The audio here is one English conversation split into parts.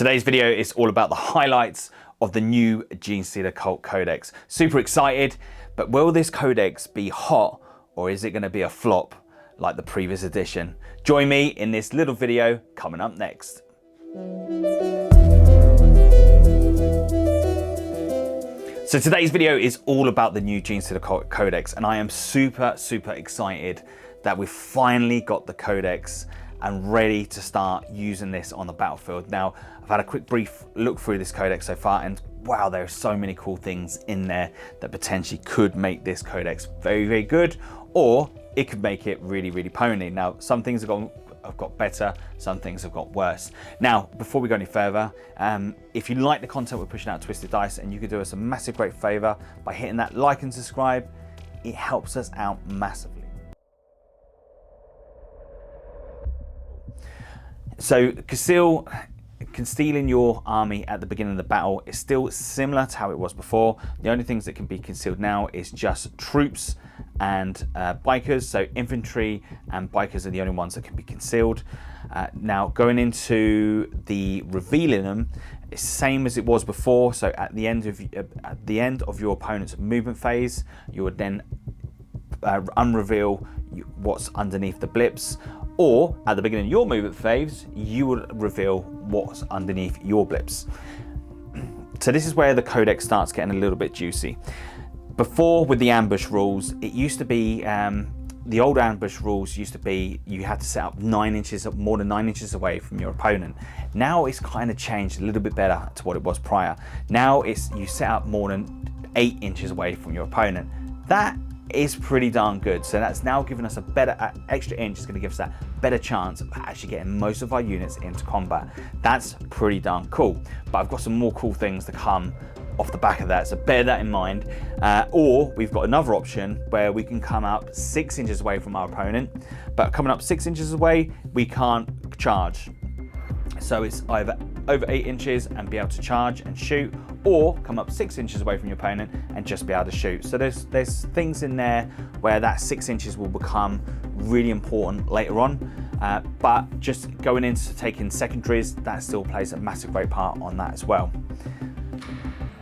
Today's video is all about the highlights of the new Genestealer Cult Codex. Super excited, but will this codex be hot or is it going to be a flop like the previous edition? Join me in this little video coming up next. So today's video is all about the new Genestealer Cult Codex, and I am super excited that we've finally got the codex and ready to start using this on the battlefield. Now, I've had a quick brief look through this codex so far, and wow, there are so many cool things in there that potentially could make this codex very good, or it could make it really pony. Now, some things have got better, some things have got worse. Now, before we go any further, if you like the content we're pushing out at Twisted Dice, and you could do us a massive great favor by hitting that like and subscribe, it helps us out massively. So concealing your army at the beginning of the battle is still similar to how it was before. The only things that can be concealed now is just troops and bikers. So infantry and bikers are the only ones that can be concealed. Now going into the revealing them, it's the same as it was before. So at the end of your opponent's movement phase, you would then unreveal what's underneath the blips. Or at the beginning of your movement phase, you will reveal what's underneath your blips. So this is where the codex starts getting a little bit juicy. Before, with the ambush rules, it used to be, the old ambush rules used to be you had to set up more than 9 inches away from your opponent. Now it's kind of changed a little bit better to what it was prior. Now it's you set up more than 8 inches away from your opponent. That is pretty darn good. So that's now giving us a better extra inch. Is going to give us that better chance of actually getting most of our units into combat. That's pretty darn cool. But I've got some more cool things to come off the back of that, so bear that in mind. Or we've got another option where we can come up 6 inches away from our opponent, but coming up 6 inches away, we can't charge. So it's either over 8 inches and be able to charge and shoot, or come up 6 inches away from your opponent and just be able to shoot. So there's things in there where that 6 inches will become really important later on. But just going into taking secondaries, that still plays a massive great part on that as well.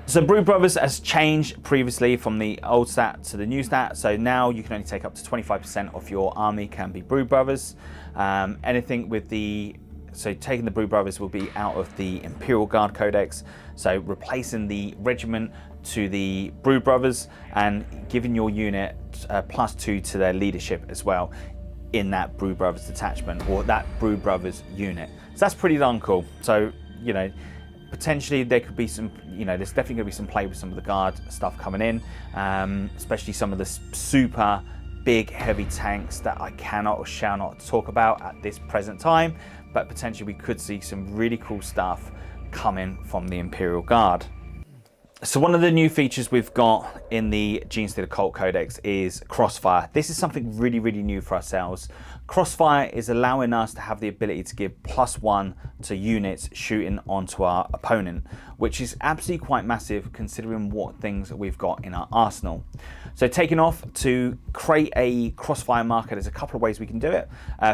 So Brood Brothers has changed previously from the old stat to the new stat. So now you can only take up to 25% of your army can be Brood Brothers. Anything with so taking the Brood Brothers will be out of the Imperial Guard Codex. So replacing the regiment to the Brood Brothers and giving your unit +2 to their leadership as well in that Brood Brothers detachment or that Brood Brothers unit. So that's pretty darn cool. So, you know, potentially there could be some, there's definitely going to be some play with some of the guard stuff coming in, especially some of the super big heavy tanks that I cannot or shall not talk about at this present time, but potentially we could see some really cool stuff coming from the Imperial Guard. So one of the new features we've got in the Genestealer Cult Codex is Crossfire. This is something really new for ourselves. Crossfire is allowing us to have the ability to give +1 to units shooting onto our opponent, which is absolutely quite massive considering what things we've got in our arsenal. So taking off to create a crossfire marker, there's a couple of ways we can do it.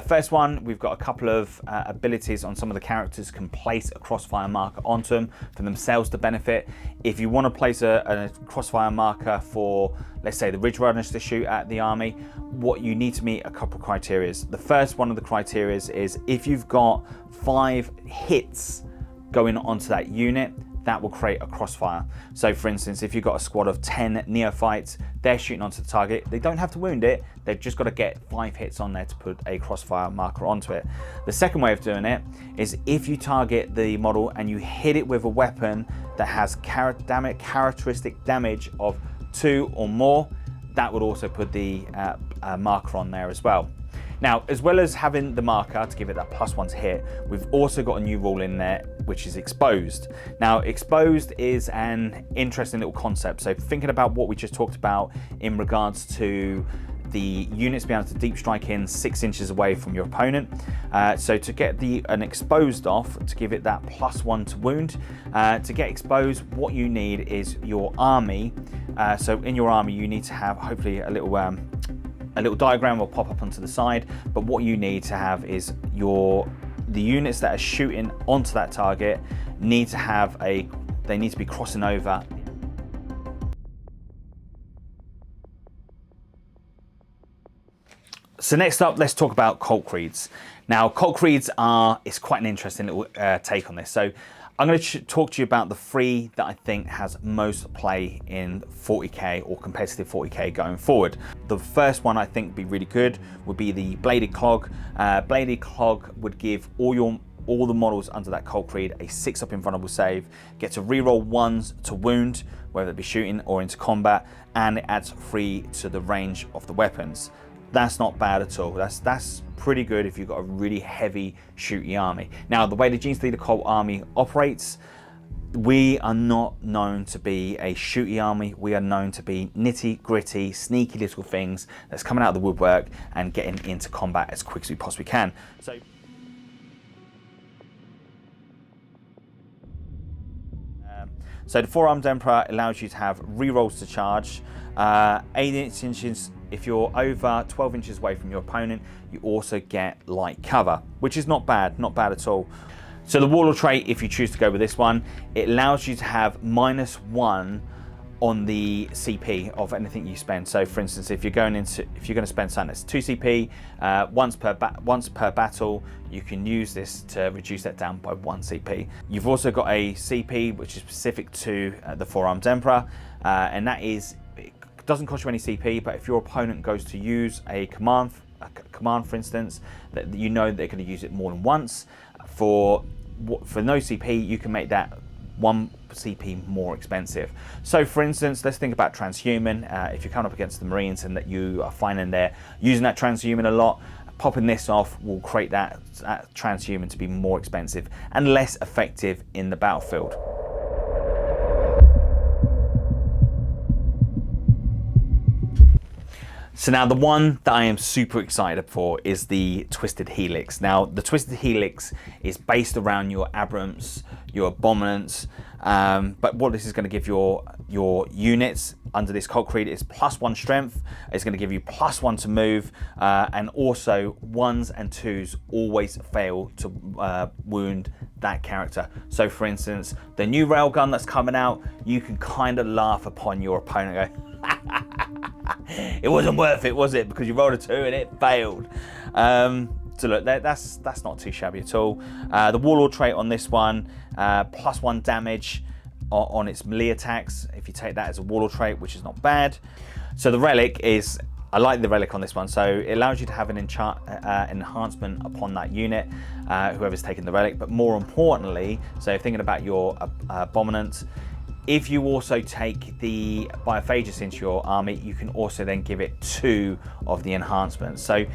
First one, we've got a couple of abilities on some of the characters can place a crossfire marker onto them for themselves to benefit. If you want to place a crossfire marker for, let's say, the Ridge Runners to shoot at the army, what you need to meet a couple of criteria. The first one of the criteria is if you've got 5 hits going onto that unit, that will create a crossfire. So for instance, if you've got a squad of 10 neophytes, they're shooting onto the target, they don't have to wound it, they've just got to get 5 hits on there to put a crossfire marker onto it. The second way of doing it is if you target the model and you hit it with a weapon that has characteristic damage of 2 or more, that would also put the marker on there as well. Now, as well as having the marker to give it that +1 to hit, we've also got a new rule in there, which is exposed. Now, exposed is an interesting little concept. So thinking about what we just talked about in regards to the units being able to deep strike in 6 inches away from your opponent. So to get an exposed off, to give it that +1 to wound, to get exposed, what you need is your army. So in your army, you need to have hopefully a little diagram will pop up onto the side, but what you need to have is the units that are shooting onto that target, need to have they need to be crossing over. So next up, let's talk about cult creeds. Now, cult creeds it's quite an interesting little take on this. So I'm going to talk to you about the 3 that I think has most play in 40k or competitive 40k going forward. The first one I think would be really good would be the Bladed Clog. Bladed Clog would give all the models under that cult creed a 6-up invulnerable save, get to reroll 1s to wound, whether it be shooting or into combat, and it adds 3 to the range of the weapons. That's not bad at all. That's pretty good if you've got a really heavy shooty army. Now, the way the Genestealer Cult army operates, we are not known to be a shooty army. We are known to be nitty gritty, sneaky little things that's coming out of the woodwork and getting into combat as quick as we possibly can. So the 4-Armed Emperor allows you to have rerolls to charge, 8 inches. If you're over 12 inches away from your opponent, you also get light cover, which is not bad at all. So the Warlord trait, if you choose to go with this one, it allows you to have -1 on the CP of anything you spend. So for instance, if you're going to spend something that's 2 CP, once per battle, you can use this to reduce that down by 1 CP. You've also got a CP which is specific to the 4-Armed Emperor, and that is, it doesn't cost you any CP, but if your opponent goes to use a command, for instance, that you know they're going to use it more than once, for no CP, you can make that 1 CP more expensive. So for instance, let's think about transhuman. If you're coming up against the Marines and that you are finding they're using that transhuman a lot, popping this off will create that transhuman to be more expensive and less effective in the battlefield. So now the one that I am super excited for is the Twisted Helix. Now the Twisted Helix is based around your Aboms, your Abominants, but what this is going to give your units under this cult creed is +1 strength. It's going to give you +1 to move, and also 1s and 2s always fail to wound that character. So for instance, the new railgun that's coming out, you can kind of laugh upon your opponent and go, it wasn't worth it, was it? Because you rolled a 2 and it failed. So look, that's not too shabby at all. The Warlord trait on this one, +1 damage on its melee attacks, if you take that as a Warlord trait, which is not bad. So the Relic is, I like the Relic on this one. So it allows you to have an enhancement upon that unit, whoever's taking the Relic. But more importantly, so thinking about your Abominant, if you also take the Biophages into your army, you can also then give it 2 of the enhancements. So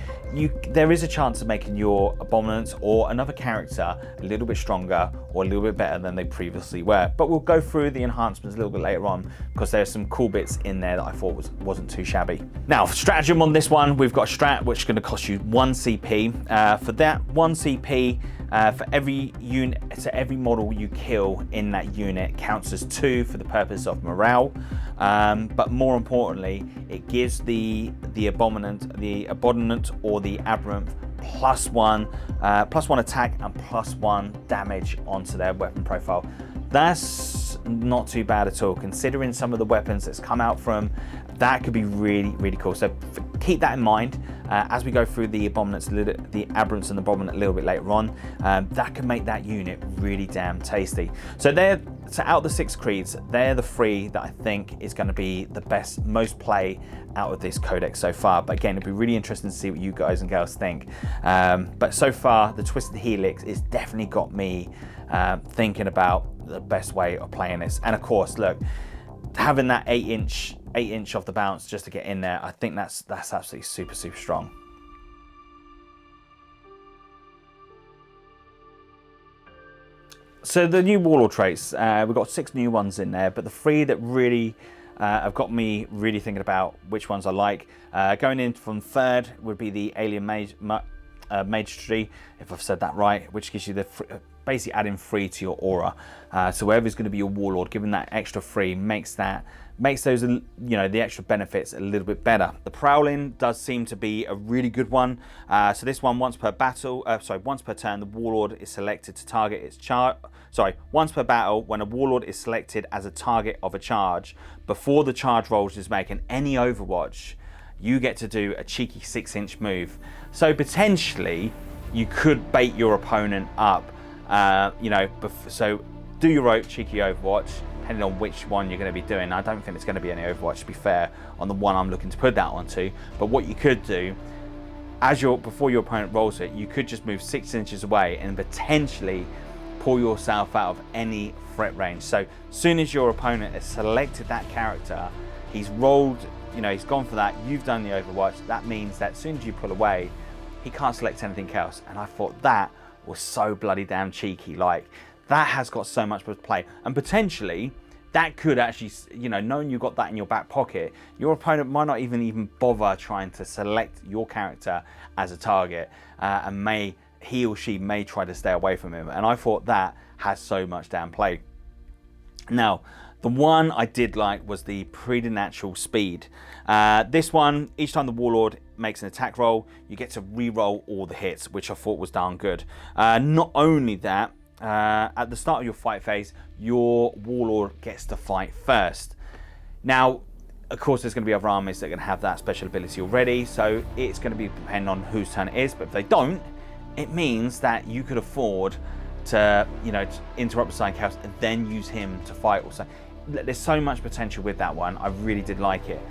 there is a chance of making your Abominants or another character a little bit stronger or a little bit better than they previously were. But we'll go through the enhancements a little bit later on, because there's some cool bits in there that I thought wasn't too shabby. Now, stratagem on this one, we've got a strat which is going to cost you 1 CP. For that 1 CP, for every unit, so every model you kill in that unit counts as 2 for the purpose of morale, but more importantly, it gives the Abominant or the Aberrant +1 attack and +1 damage onto their weapon profile. That's not too bad at all, considering some of the weapons that's come out from. That could be really, really cool. So keep that in mind as we go through the Abominants, the Aberrants and the Abominant a little bit later on. That can make that unit really damn tasty. So out of the 6 creeds, they're the 3 that I think is going to be the best, most play out of this codex so far. But again, it'd be really interesting to see what you guys and girls think. But so far, the Twisted Helix has definitely got me thinking about the best way of playing this. And of course, look, having that 8 inch off the bounce just to get in there, I think that's absolutely super strong. So the new Warlord traits, we've got 6 new ones in there, but the 3 that really have got me really thinking about which ones I like. Going in from 3rd would be the magery, if I've said that right, which gives you the basically adding 3 to your aura. So whoever's going to be your warlord, giving that extra 3 makes those, you know, the extra benefits a little bit better. The prowling does seem to be a really good one. So this one, once per turn, the warlord is selected to target its charge. Once per battle, when a warlord is selected as a target of a charge, before the charge rolls is made in any Overwatch, you get to do a cheeky 6-inch move. So potentially, you could bait your opponent up. You know, so do your cheeky Overwatch, depending on which one you're going to be doing. I don't think it's going to be any Overwatch, to be fair, on the one I'm looking to put that onto. But what you could do, before your opponent rolls it, you could just move 6 inches away and potentially pull yourself out of any threat range. So soon as your opponent has selected that character, he's rolled, you know, he's gone for that, you've done the Overwatch, that means that as soon as you pull away, he can't select anything else. And I thought that was so bloody damn cheeky. Like, that has got so much to play, and potentially that could actually, you know, knowing you've got that in your back pocket, your opponent might not even bother trying to select your character as a target, and he or she may try to stay away from him. And I thought that has so much damn play. Now, the one I did like was the preternatural speed. This one, each time the warlord makes an attack roll, you get to re-roll all the hits, which I thought was darn good. Not only that, at the start of your fight phase, your warlord gets to fight first. Now, of course, there's going to be other armies that are going to have that special ability already, so it's going to be depending on whose turn it is. But if they don't, it means that you could afford to, you know, to interrupt the Psychic Chaos and then use him to fight also. There's so much potential with that one. I really did like it.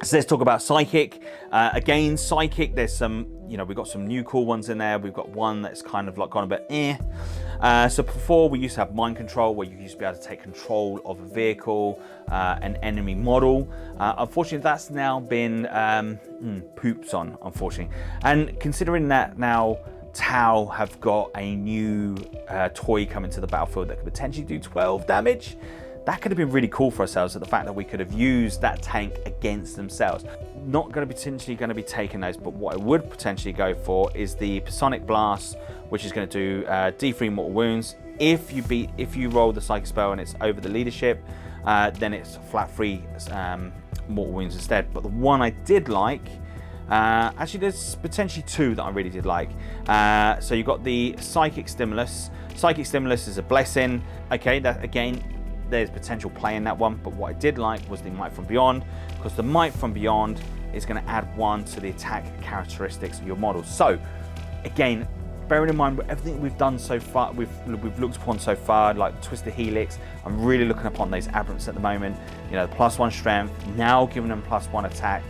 So let's talk about Psychic. Again, Psychic, there's some, you know, we've got some new cool ones in there. We've got one that's kind of like gone a bit So before, we used to have Mind Control, where you used to be able to take control of a vehicle, an enemy model. Unfortunately, that's now been poops on, unfortunately. And considering that now Tau have got a new toy coming to the battlefield that could potentially do 12 damage, that could have been really cool for ourselves, at the fact that we could have used that tank against themselves. Not going to potentially going to be taking those, but what I would potentially go for is the Psionic Blast, which is going to do D3 mortal wounds. If you roll the Psychic spell and it's over the leadership, then it's flat 3 mortal wounds instead. But the one I did like, actually there's potentially 2 that I really did like. So you've got the Psychic Stimulus. Psychic Stimulus is a blessing. Okay, that again, there's potential play in that one, but what I did like was the Might from Beyond, because the Might from Beyond is going to add 1 to the attack characteristics of your model. So again, bearing in mind everything we've done so far, we've looked upon so far, like Twisted Helix, I'm really looking upon those Aboms at the moment. You know, +1 strength, now giving them +1 attack.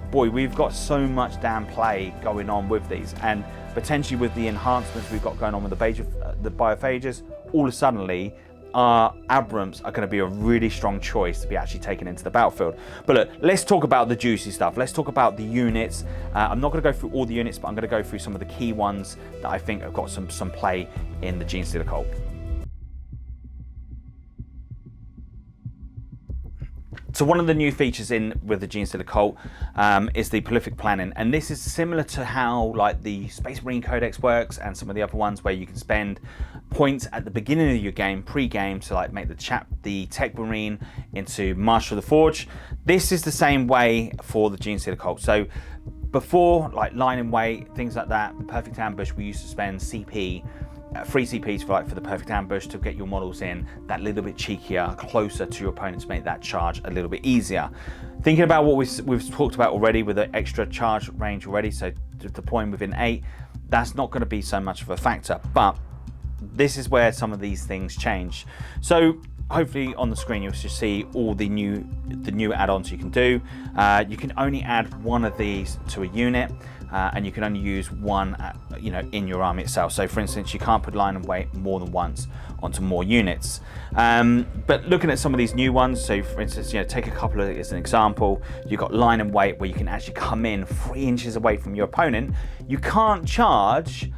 Boy, we've got so much damn play going on with these, and potentially with the enhancements we've got going on with the Biophages, all of a suddenly our Aboms are going to be a really strong choice to be actually taken into the battlefield. But look, let's talk about the juicy stuff. Let's talk about the units. I'm not going to go through all the units, but I'm going to go through some of the key ones that I think have got some play in the Genestealer Cult. So one of the new features with the Genestealer Cult is the prolific planning, and this is similar to how like the Space Marine Codex works and some of the other ones, where you can spend points at the beginning of your game, pre-game, to like make the Tech Marine into Master of the Forge. This is the same way for the Genestealer Cult. So before, like line and wait, things like that, Perfect Ambush, we used to spend CP, free CPs for the Perfect Ambush to get your models in that little bit cheekier, closer to your opponent, to make that charge a little bit easier. Thinking about what we've talked about already with the extra charge range already, so deploying within 8, that's not going to be so much of a factor, but this is where some of these things change. So hopefully on the screen you'll just see all the new add-ons you can do. You can only add 1 of these to a unit, and you can only use 1 in your army itself. So for instance, you can't put line and wait more than once onto more units. But looking at some of these new ones, so for instance, take a couple of as an example. You've got line and wait, where you can actually come in 3 inches away from your opponent. You can't charge,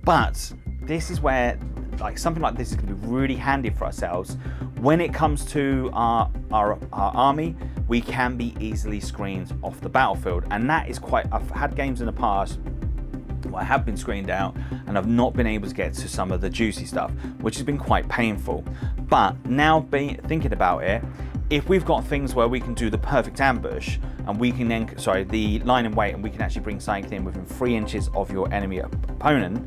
but this is where like something like this is going to be really handy for ourselves when it comes to our army. We can be easily screened off the battlefield, and that is quite. I've had games in the past where I have been screened out and I've not been able to get to some of the juicy stuff, which has been quite painful. But now thinking about it, if we've got things where we can do the perfect ambush and we can then, the line in wait, and we can actually bring something in within 3 inches of your enemy opponent,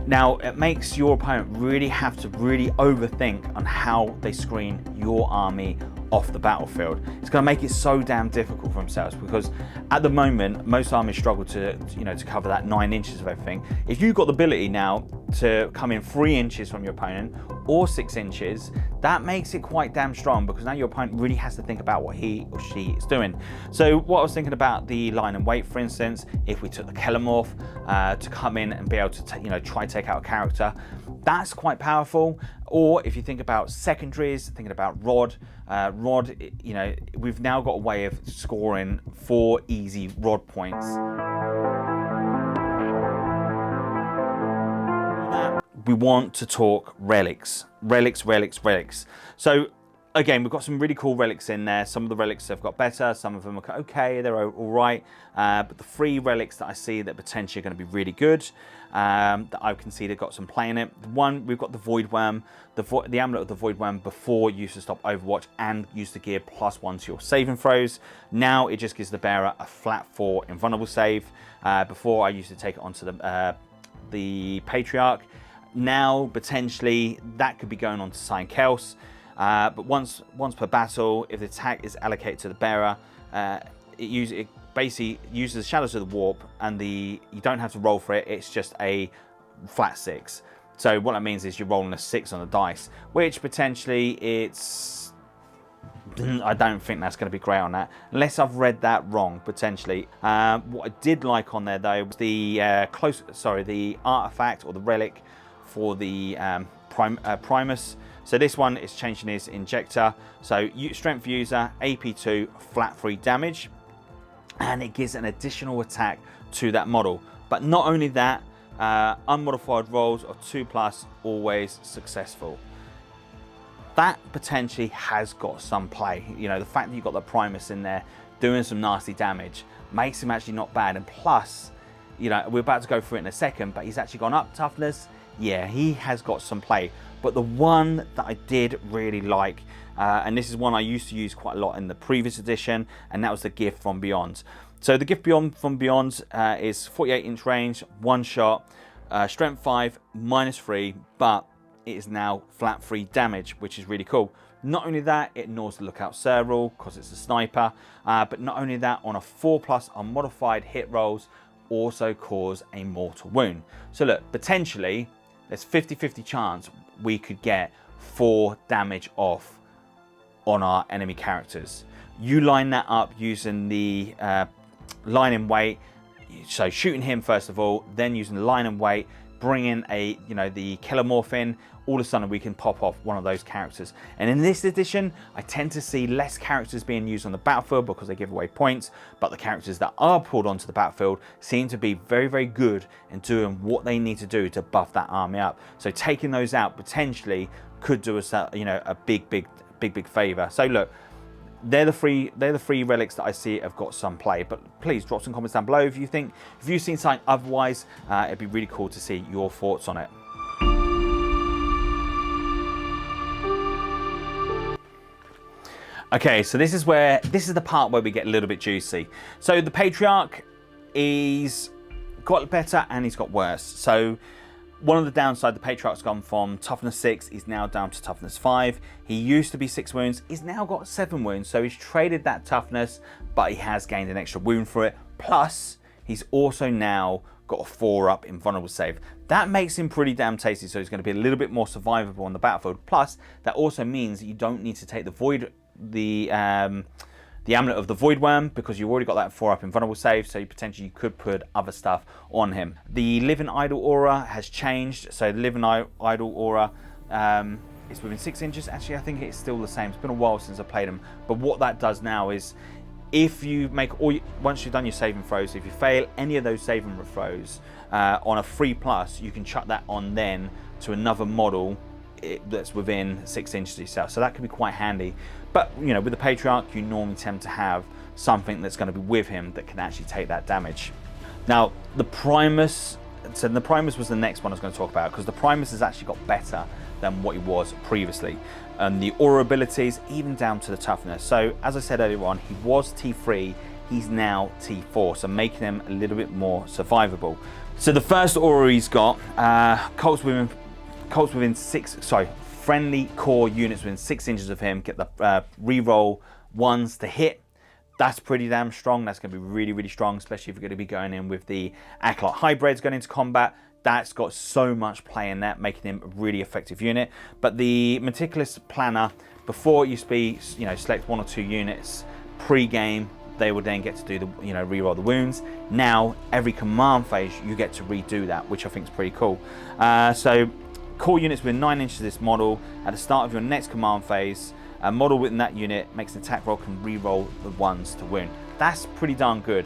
now it makes your opponent really have to really overthink on how they screen your army off the battlefield. It's going to make it so damn difficult for themselves, because at the moment most armies struggle to cover that 9 inches of everything. If you've got the ability now to come in 3 inches from your opponent or 6 inches, that makes it quite damn strong, because now your opponent really has to think about what he or she is doing. So what I was thinking about the line and wait, for instance, if we took the Keller Morph to come in and be able to try take out a character, that's quite powerful. Or if you think about secondaries, thinking about Rod, we've now got a way of scoring 4 easy Rod points. We want to talk relics. So again, we've got some really cool relics in there. Some of the relics have got better, some of them are okay, they're all right. But the 3 relics that I see that potentially are going to be really good, that I can see they've got some play in it. One, we've got the Void Worm, the Amulet of the Void Worm before used to stop Overwatch and used to gear +1 to your saving throws. Now it just gives the bearer a flat 4 invulnerable save. Before I used to take it onto the Patriarch. Now potentially that could be going on to Sanctus. But once per battle, if the attack is allocated to the bearer, it basically uses the Shadows of the Warp, and you don't have to roll for it. It's just a flat 6. So what that means is you're rolling a 6 on the dice, which potentially I don't think that's going to be great on that, unless I've read that wrong potentially. What I did like on there though was the the artifact or the relic for the Primus. So this one is changing his injector. So strength user, AP2, flat 3 damage, and it gives an additional attack to that model. But not only that, unmodified rolls of 2+, always successful. That potentially has got some play. The fact that you've got the Primus in there doing some nasty damage makes him actually not bad. And plus, we're about to go through it in a second, but he's actually gone up toughness. Yeah, he has got some play. But the one that I did really like, and this is one I used to use quite a lot in the previous edition, and that was the Gift from Beyond. So the Gift from Beyond is 48-inch range, 1 shot, strength 5, -3, but it is now flat 3 damage, which is really cool. Not only that, it gnaws the Lookout Serval because it's a sniper, but not only that, on a 4+ unmodified hit rolls, also cause a mortal wound. So look, potentially, there's 50-50 chance we could get 4 damage off on our enemy characters. You line that up using the line and wait, so shooting him first of all, then using the line and wait, bringing the Keller Morph in, all of a sudden we can pop off one of those characters. And in this edition, I tend to see less characters being used on the battlefield because they give away points, but the characters that are pulled onto the battlefield seem to be very, very good in doing what they need to do to buff that army up. So taking those out potentially could do us a big favor. So look, they're the three relics that I see have got some play. But please drop some comments down below if you've seen something otherwise. It'd be really cool to see your thoughts on it. Okay, so this is the part where we get a little bit juicy. So the Patriarch, he's got better and he's got worse. So one of the downside, the Patriarch's gone from toughness 6, he's now down to toughness 5. He used to be 6 wounds, he's now got 7 wounds. So he's traded that toughness, but he has gained an extra wound for it. Plus, he's also now got a 4-up invulnerable save. That makes him pretty damn tasty, so he's going to be a little bit more survivable on the battlefield. Plus, that also means that you don't need to take the Amulet of the Void Worm, because you've already got that 4-up invulnerable save, so you potentially could put other stuff on him. The Living Idol aura has changed, so the Living Idol aura is within 6 inches. Actually, I think it's still the same. It's been a while since I played him, but what that does now is If you make once you've done your saving throws, if you fail any of those saving throws on a 3+, you can chuck that on then to another model that's within 6 inches of yourself. So that can be quite handy. But you know, with the Patriarch, you normally tend to have something that's going to be with him that can actually take that damage. Now the Primus, so the Primus was the next one I was going to talk about, because the Primus has actually got better than what he was previously. And the aura abilities, even down to the toughness. So as I said earlier on, he was T3, he's now T4, so making him a little bit more survivable. So the first aura he's got, friendly core units within 6 inches of him get the reroll 1s to hit. That's pretty damn strong. That's going to be really, really strong, especially if you're going to be going in with the Acolyte hybrids going into combat. That's got so much play in that, making him a really effective unit. But the Meticulous Planner, before it used to be, you know, select 1 or 2 units pre-game, they would then get to do the, you know, reroll the wounds. Now every command phase you get to redo that, which I think is pretty cool. So core units within 9 inches of this model at the start of your next command phase, a model within that unit makes an attack roll, can reroll the 1s to wound. That's pretty darn good,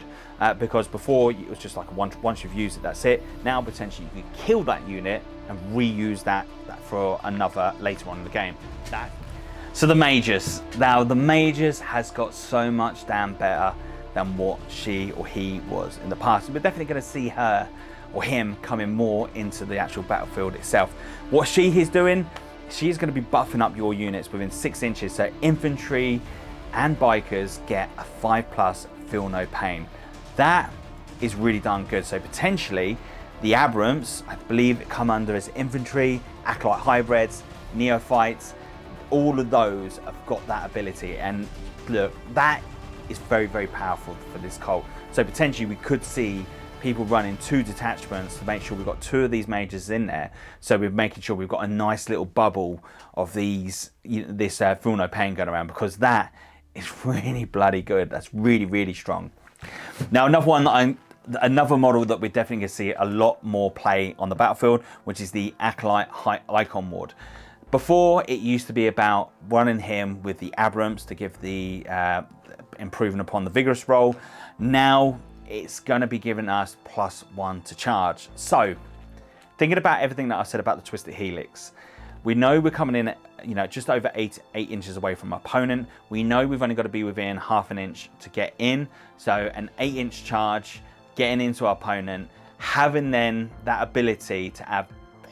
because before it was just like once you've used it, that's it. Now potentially you could kill that unit and reuse that for another later on in the game. So the Mages. Now the Mages has got so much damn better than what she or he was in the past. We're definitely going to see her or him coming more into the actual battlefield itself. What she is doing, she's going to be buffing up your units within 6 inches. So infantry and bikers get a 5+, feel no pain. That is really darn good. So potentially the Aboms, I believe, come under as infantry, acolyte hybrids, neophytes. All of those have got that ability, and look, that is very, very powerful for this cult. So potentially we could see people running 2 detachments to make sure we've got 2 of these Mages in there. So we're making sure we've got a nice little bubble of these, this feel no pain going around, because that is really bloody good. That's really, really strong. Now another model that we're definitely going to see a lot more play on the battlefield, which is the Acolyte Icon Ward. Before, it used to be about running him with the Aboms to give the improving upon the vigorous roll. Now it's going to be giving us +1 to charge. So thinking about everything that I said about the Twisted Helix, we know we're coming in at, you know, just over 8 inches away from our opponent. We know we've only got to be within ½ an inch to get in. So an 8-inch charge, getting into our opponent, having then that ability to add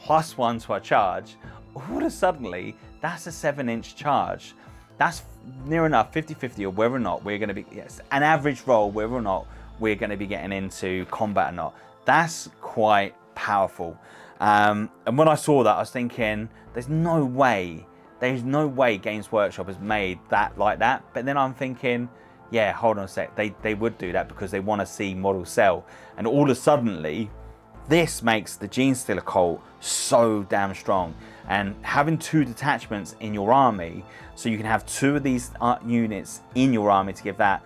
+1 to our charge, all of a suddenly that's a 7-inch charge. That's near enough 50-50 or whether or not we're going to be, yes, an average roll, whether or not we're going to be getting into combat or not. That's quite powerful. And when I saw that, I was thinking, there's no way Games Workshop has made that like that. But then I'm thinking, yeah, hold on a sec, they would do that because they want to see models sell. And all of a sudden, this makes the Genestealer Cult so damn strong. And having 2 detachments in your army, so you can have 2 of these units in your army to give that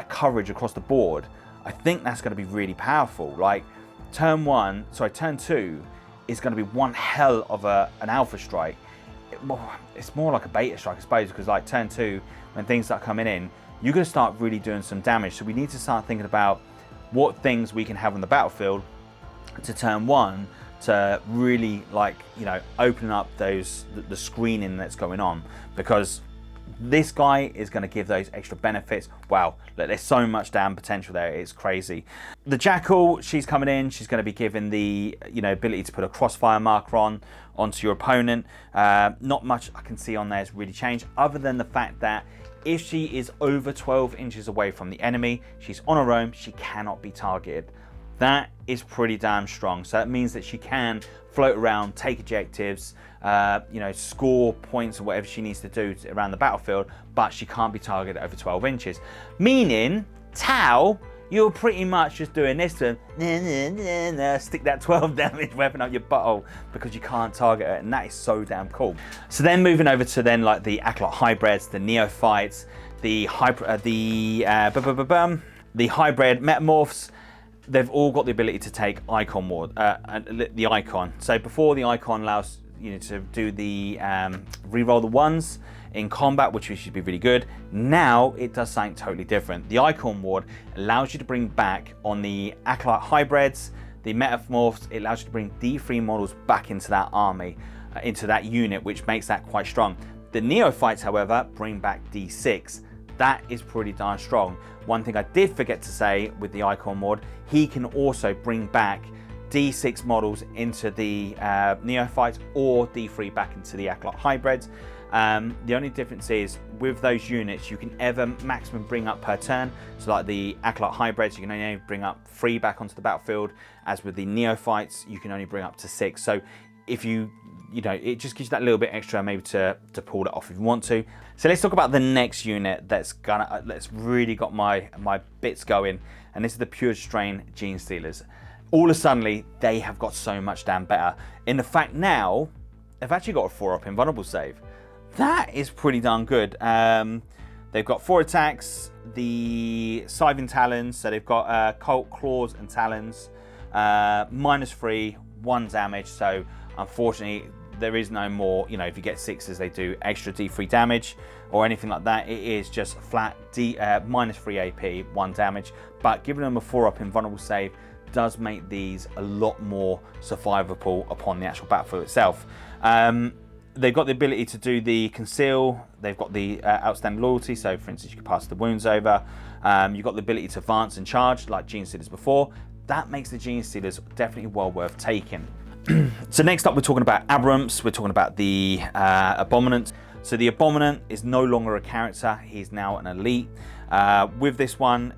coverage across the board, I think that's going to be really powerful. Like turn 2 is going to be one hell of an alpha strike. It's more like a beta strike, I suppose, because like turn 2, when things start coming in, you're going to start really doing some damage. So we need to start thinking about what things we can have on the battlefield to turn 1 to really, like, you know, open up the screening that's going on, because this guy is going to give those extra benefits. Wow, look, there's so much damn potential there, it's crazy. The Jackal, she's coming in, she's going to be given the, you know, ability to put a crossfire marker onto your opponent. Not much I can see on there has really changed, other than the fact that if she is over 12 inches away from the enemy, she's on her own, she cannot be targeted. That is pretty damn strong. So that means that she can float around, take objectives, you know, score points or whatever she needs to do around the battlefield, but she can't be targeted over 12 inches. Meaning, Tau, you're pretty much just doing this to stick that 12 damage weapon up your butthole because you can't target it, and that is so damn cool. So then moving over to then like the Acolyte hybrids, the neophytes, the hybrid metamorphs. They've all got the ability to take icon ward, the icon. So before, the icon allows to do the reroll the ones in combat, which should be really good. Now it does something totally different. The Icon Ward allows you to bring back on the Acolyte hybrids, the Metamorphs. It allows you to bring D3 models back into that army, into that unit, which makes that quite strong. The Neophytes, however, bring back D6. That is pretty darn strong. One thing I did forget to say with the Icon Ward, he can also bring back D6 models into the Neophytes, or D3 back into the Acolyte hybrids. The only difference is with those units, you can ever maximum bring up per turn. So like the Acolyte hybrids, you can only bring up 3 back onto the battlefield. As with the Neophytes, you can only bring up to 6. So if you it just gives you that little bit extra maybe to pull it off if you want to. So let's talk about the next unit that's really got my bits going, and this is the Pure Strain Genestealers. All of a sudden, they have got so much damn better. In the fact now, they've actually got a 4-up invulnerable save. That is pretty darn good. They've got 4 attacks, the Scything Talons, so they've got Cult Claws and Talons, -3, 1 damage, so unfortunately there is no more, if you get 6s, they do extra D3 damage or anything like that. It is just flat -3 AP, 1 damage, but giving them a 4-up invulnerable save does make these a lot more survivable upon the actual battlefield itself. They've got the ability to do the conceal. They've got the outstanding loyalty, so for instance you can pass the wounds over. You've got the ability to advance and charge like Genestealers before. That makes the Genestealers definitely well worth taking. So next up we're talking about Aboms. We're talking about the Abominant. So the Abominant is no longer a character, he's now an elite. With this one,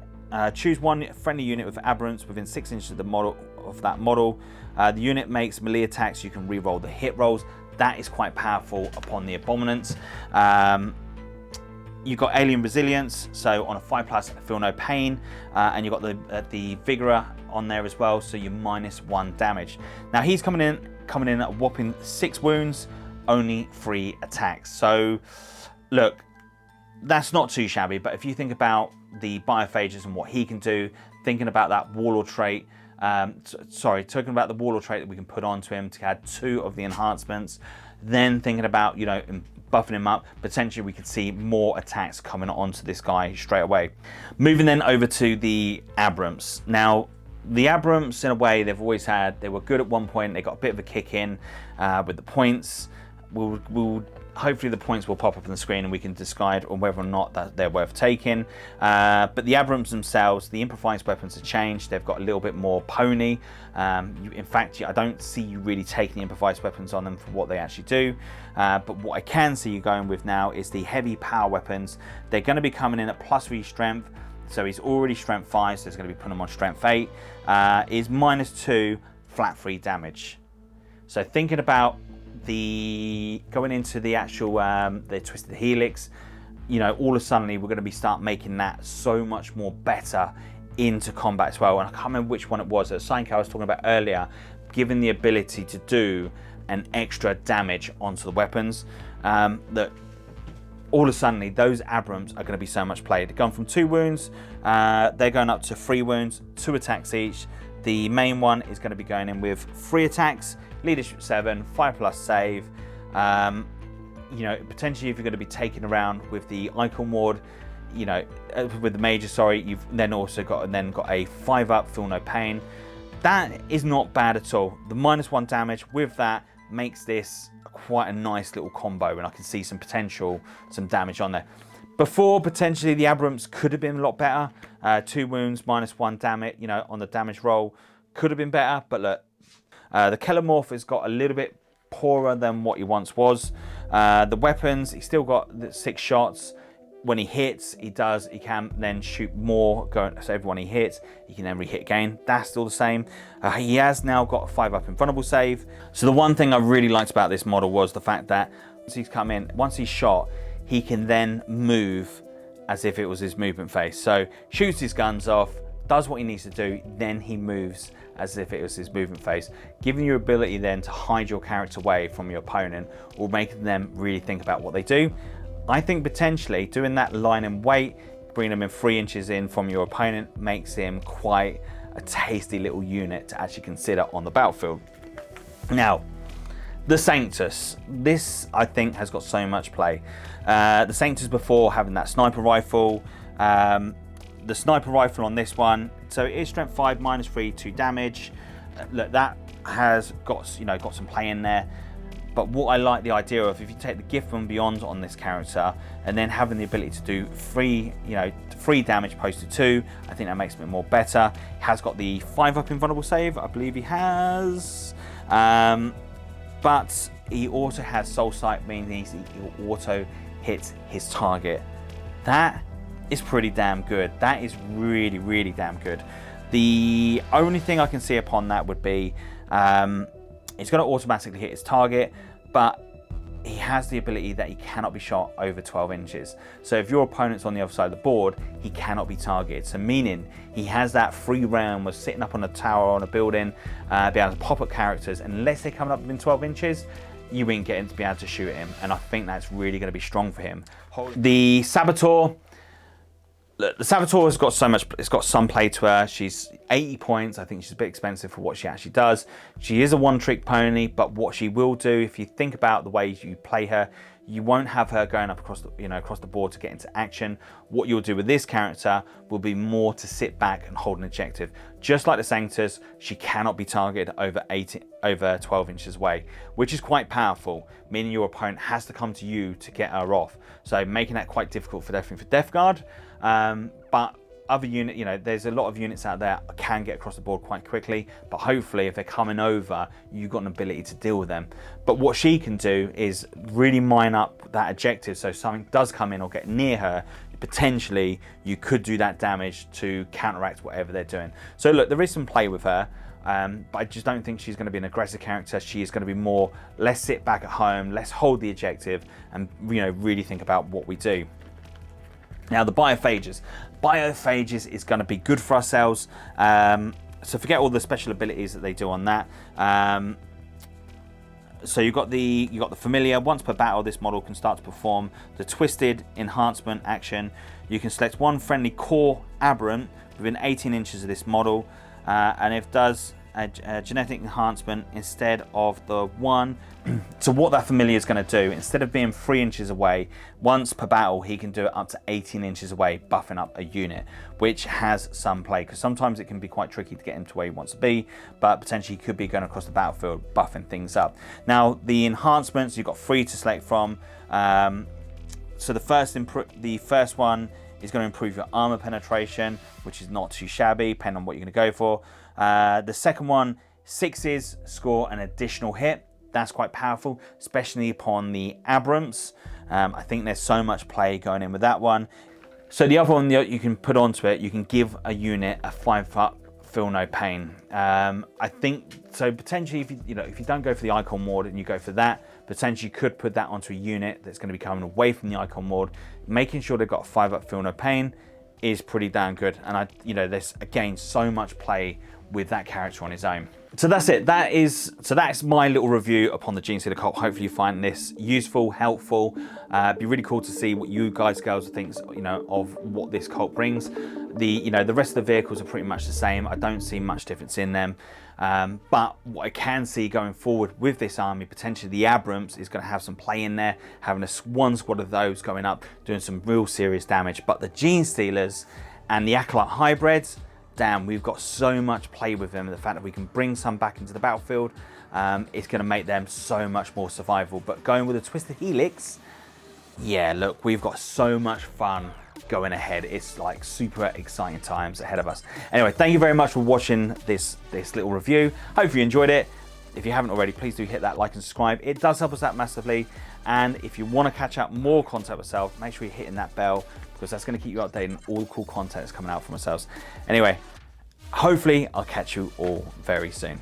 choose one friendly unit with Aberrants within 6 inches of the model of that model. The unit makes melee attacks, you can re-roll the hit rolls. That is quite powerful upon the Abominants. You've got Alien Resilience, so on a 5+, feel no pain, and you've got the Vigor on there as well, so you're -1 damage. Now he's coming in at a whopping 6 wounds, only 3 attacks. So look, that's not too shabby, but if you think about the Biophages and what he can do, thinking about that Warlord trait, talking about the Warlord trait that we can put onto him to add 2 of the enhancements, then thinking about, buffing him up, potentially we could see more attacks coming onto this guy straight away. Moving then over to the Aboms. Now, the Aboms, in a way, they were good at one point, they got a bit of a kick in with the points. Hopefully the points will pop up on the screen and we can decide on whether or not that they're worth taking. But the Aboms themselves, the improvised weapons have changed. They've got a little bit more pony. In fact, I don't see you really taking the improvised weapons on them for what they actually do. But what I can see you going with now is the heavy power weapons. They're going to be coming in at +3 strength. So he's already strength 5, so it's going to be putting him on strength 8. Is -2 flat 3 damage. So thinking about going into the actual the Twisted Helix, all of a sudden we're going to start making that so much more better into combat as well. And I can't remember which one it was. It was something I was talking about earlier, given the ability to do an extra damage onto the weapons. That all of a sudden those Aboms are going to be so much played. They're going from 2 wounds, they're going up to 3 wounds, 2 attacks each. The main one is going to be going in with 3 attacks, leadership 7, 5+ save. Potentially if you're going to be taken around with the Icon Ward, with the Major, you've then also got a 5-up, feel no pain. That is not bad at all. The -1 damage with that makes this quite a nice little combo, and I can see some damage on there. Before, potentially the Aboms could have been a lot better. 2 wounds, -1 damage, on the damage roll could have been better. But look, the Keller Morph has got a little bit poorer than what he once was. The weapons, he's still got the 6 shots. When he hits, he can then shoot more. So every one he hits, he can then re-hit again. That's still the same. He has now got a 5-up invulnerable save. So the one thing I really liked about this model was the fact that once he's shot, he can then move as if it was his movement phase. So shoots his guns off, does what he needs to do, then he moves as if it was his movement phase. Giving you ability then to hide your character away from your opponent, or making them really think about what they do. I think potentially doing that line and wait, bringing them in 3 inches in from your opponent, makes him quite a tasty little unit to actually consider on the battlefield. Now, The Sanctus. This, I think, has got so much play. The Sanctus before having that sniper rifle. The sniper rifle on this one, so it is strength 5, -3 to damage. Look, that has got, you know, got some play in there. But what I like the idea of, if you take the gift from beyond on this character and then having the ability to do 3 damage opposed to 2, I think that makes it more better. He has got the 5-up invulnerable save, I believe he has. But he also has soul sight, meaning he auto hits his target. That is pretty damn good. That is really, really damn good. The only thing I can see upon that would be he's going to automatically hit his target, but he has the ability that he cannot be shot over 12 inches. So if your opponent's on the other side of the board, he cannot be targeted. So meaning he has that free realm of sitting up on a tower or on a building, be able to pop up characters, unless they're coming up within 12 inches, you ain't getting to be able to shoot him. And I think that's really going to be strong for him. The Saboteur. Look, the Saboteur has got so much, it's got some play to her. She's 80 points. I think she's a bit expensive for what she actually does. She is a one-trick pony, but what she will do, if you think about the ways you play her, you won't have her going up across the, across the board to get into action. What you'll do with this character will be more to sit back and hold an objective. Just like the Sanctus, she cannot be targeted over 12 inches away, which is quite powerful, meaning your opponent has to come to you to get her off. So making that quite difficult for definitely for Death Guard. But other unit, there's a lot of units out there that can get across the board quite quickly, but hopefully if they're coming over, you've got an ability to deal with them. But what she can do is really mine up that objective, so if something does come in or get near her, potentially you could do that damage to counteract whatever they're doing. So look, there is some play with her, but I just don't think she's going to be an aggressive character. She is going to be more, let's sit back at home, let's hold the objective, and really think about what we do. Now the Biophages. Biophages is going to be good for ourselves. So forget all the special abilities that they do on that. So you got the familiar. Once per battle, this model can start to perform the twisted enhancement action. You can select one friendly core aberrant within 18 inches of this model, and if does a genetic enhancement instead of the one. So what that familiar is going to do, instead of being 3 inches away, once per battle, he can do it up to 18 inches away, buffing up a unit, which has some play, because sometimes it can be quite tricky to get him to where he wants to be, but potentially he could be going across the battlefield, buffing things up. Now, the enhancements, you've got 3 to select from. So the first one is going to improve your armor penetration, which is not too shabby, depending on what you're going to go for. The second one, 6s score an additional hit. That's quite powerful, especially upon the Aboms. I think there's so much play going in with that one. So the other one that you can put onto it, you can give a unit a 5-up, feel no pain. I think so. Potentially, if you don't go for the icon ward and you go for that, potentially you could put that onto a unit that's going to be coming away from the icon ward. Making sure they've got a 5-up, feel no pain is pretty damn good. And there's again so much play with that character on his own. So that's it. That's my little review upon the Genestealer Cult. Hopefully you find this useful, helpful. It'd be really cool to see what you girls think, of what this cult brings. The rest of the vehicles are pretty much the same. I don't see much difference in them. But what I can see going forward with this army, potentially the Aboms is going to have some play in there, having one squad of those going up, doing some real serious damage. But the Genestealers and the Acolyte hybrids, damn, we've got so much play with them. The fact that we can bring some back into the battlefield, it's going to make them so much more survivable. But going with a Twisted Helix, yeah, look, we've got so much fun going ahead. It's like super exciting times ahead of us. Anyway, thank you very much for watching this little review. Hope you enjoyed it. If you haven't already, please do hit that like and subscribe. It does help us out massively. And if you want to catch up more content with myself, make sure you're hitting that bell, because that's going to keep you updated on all the cool content that's coming out from ourselves. Anyway, hopefully I'll catch you all very soon.